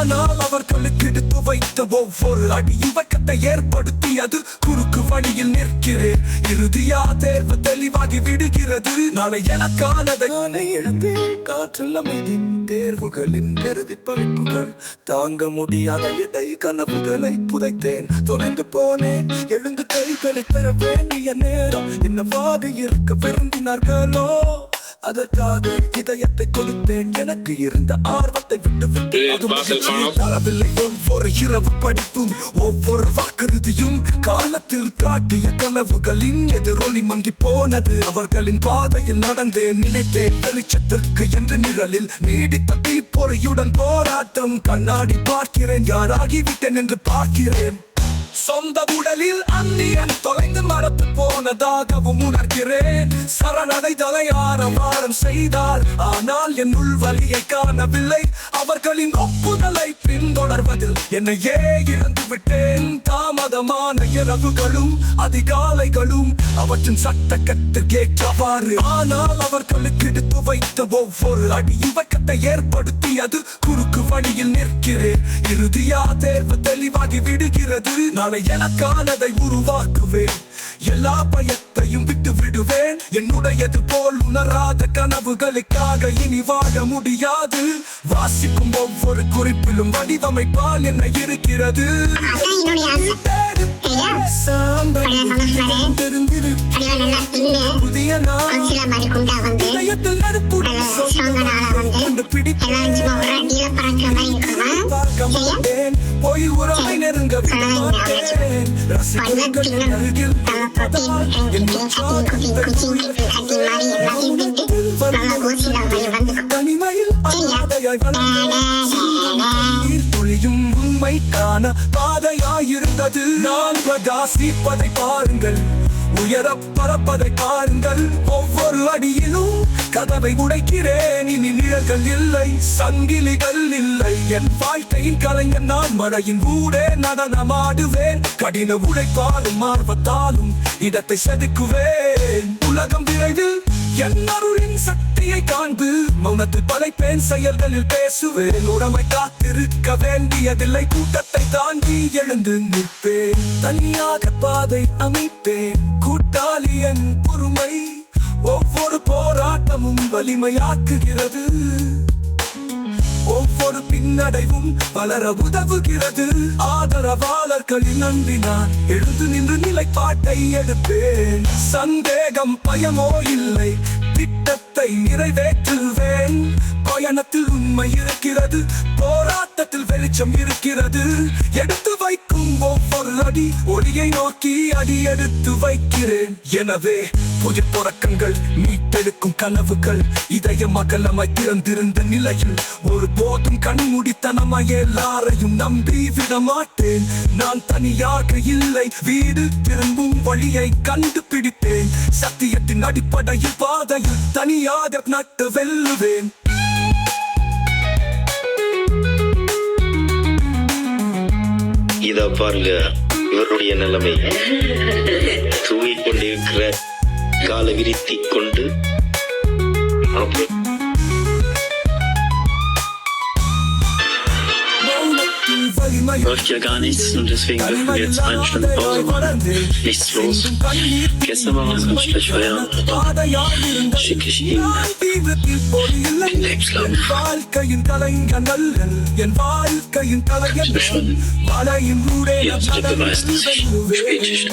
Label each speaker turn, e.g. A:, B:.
A: ஆனால் அவர்களுக்கு எடுத்து வைத்த ஒவ்வொரு அடியும் வக்கத்தை ஏற்படுத்தியது. குறுக்கு வழியில் நிற்கிறேன், இறுதியா தேர்வு தெளிவாகி விடுகிறது. நாளை எனக்கானதை நானே எழுந்தேன். காற்றில் அமைதின் தேர்வுகளின் இறுதி பறிப்புகள் தாங்க முடியாத இடை கனவுகளை புதைத்தேன். தொலைந்து போனேன், எழுந்து கைகளை பெற வேண்டிய நேரம் என்னவாக இருக்க விரும்பினார்களோ அதற்காக இதயத்தை கொடுத்தேன். எனக்கு இருந்த ஆர்வத்தை விட்டு தரவில்லை. ஒவ்வொரு இரவு படிப்பும் ஒவ்வொரு வாக்குறுதியும் காலத்தில் காட்டிய கனவுகளின் எதிரொலி மங்கி போனது. அவர்களின் பாதையில் நடந்தேன், நினைத்தேன் வெளிச்சத்திற்கு என்று நிழலில் நீடித்த தீப்பொறியுடன் போராட்டம். கண்ணாடி பார்க்கிறேன், யாராகிவிட்டேன் என்று பார்க்கிறேன். சொந்த உடலில் அந்நியன் தொலைந்து மறந்து போனதாகவும் உணர்கிறேன். சரணடைதலை ஆரவாரம் செய்தார், ஆனால் என் உள் வலியை காணவில்லை. அவர்களின் ஒப்புதலை பின்தொடர்வதில் என்னையே இழந்து விட்டேன். தாமதமான இரவுகளும் அதிகாலைகளும் அவற்றின் சட்ட கட்டு கேட்டவாறு. ஆனால் அவர்களுக்கு எடுத்து வைத்த ஒவ்வொரு அடியும் வக்கத்தை ஏற்படுத்தியது. குறுக்கு வழியில் நிற்கிறேன், இறுதியா தேர்வு தெளிவாகி விடுகிறது. நாளை எனக்கானதை உருவாக்குவேன், எல்லா பயத்தையும் விட்டு விடுவேன். என்னுடையது போல் உணராத கனவுகளுக்காக இனி வாழ முடியாது. வாசிக்கும் ஒவ்வொரு குறிப்பிலும் வடிவமைப்பால் என்ன இருக்கிறது. புதிய பொய் உறவை நெருங்க தனிமையில் துளியும் உண்மைக்கான பாதையாயிருந்தது. நான் பிரகாசிப்பதை பாருங்கள், உயர பறப்பதை பாருங்கள். ஒவ்வொரு அடியிலும் கதவை உடைக்கிறேன். இனி நிழல்கள் இல்லை, சங்கிலிகள் இல்லை. என் வாழ்க்கையின் கலைஞன் நான், மழையின் ஊடே நடனமாடுவேன். கடின உழைப்பாலும் ஆர்வத்தாலும் இடத்தை செதுக்குவேன். உலகம் விரைவில் என் அருளின் சக்தியை காண்பு. மௌனத்தில் படைப்பேன், செயல்களில் பேசுவேன். உடமை காத்திருக்க வேண்டியதில்லை, கூட்டத்தை தாண்டி எழுந்து நிற்பேன். தனியாக பாதை அமைப்பேன், கூட்டாளி என் பொறுமை. ஒவ்வொரு போராட்டமும் வலிமையாக்குகிறது, ஒவ்வொரு பின்னடைவும் வளர உதவுகிறது. ஆதரவாளர்களின் நம்பினான் எழுந்து நின்று நிலைப்பாட்டை எடுப்பேன். சந்தேகம் பயமோ இல்லை, திட்டத்தை நிறைவேற்றுவேன். பயணத்தில் உண்மை இருக்கிறது, போராட்டத்தில் வெளிச்சம் இருக்கிறது. எடுத்து வைக்கும் ஒவ்வொரு அடி ஒளியை நோக்கி அடி எடுத்து வைக்கிறேன். எனவே புதிய தொடக்கங்கள், மீட்டெடுக்கும் கனவுகள், இதயம் அகலமாய் திறந்திருந்த நிலையில் ஒரு போதும் கண்மூடித்தனமாய் எல்லாரையும் நம்பி விட மாட்டேன். நான் தனியாக இல்லை, வீடு திரும்பும் வழியை கண்டுபிடிப்பேன். சத்தியத்தின் அடிப்படையில் பாதையில் தனியாக நட்டு வெல்லுவேன்.
B: இத பாருங்க, இவருடைய நிலைமை. தூங்கிக் கொண்டிருக்கிற காலை விரித்தி கொண்டு
C: läuft ja gar nichts und deswegen dürfen wir jetzt eine Stunde Pause machen. Nichts los. Gestern war was ganz schlecht feiern. Schicke ich ihm den Lebenslauf. Schon. Hier haben Sie den Beweis, dass ich Spätschicht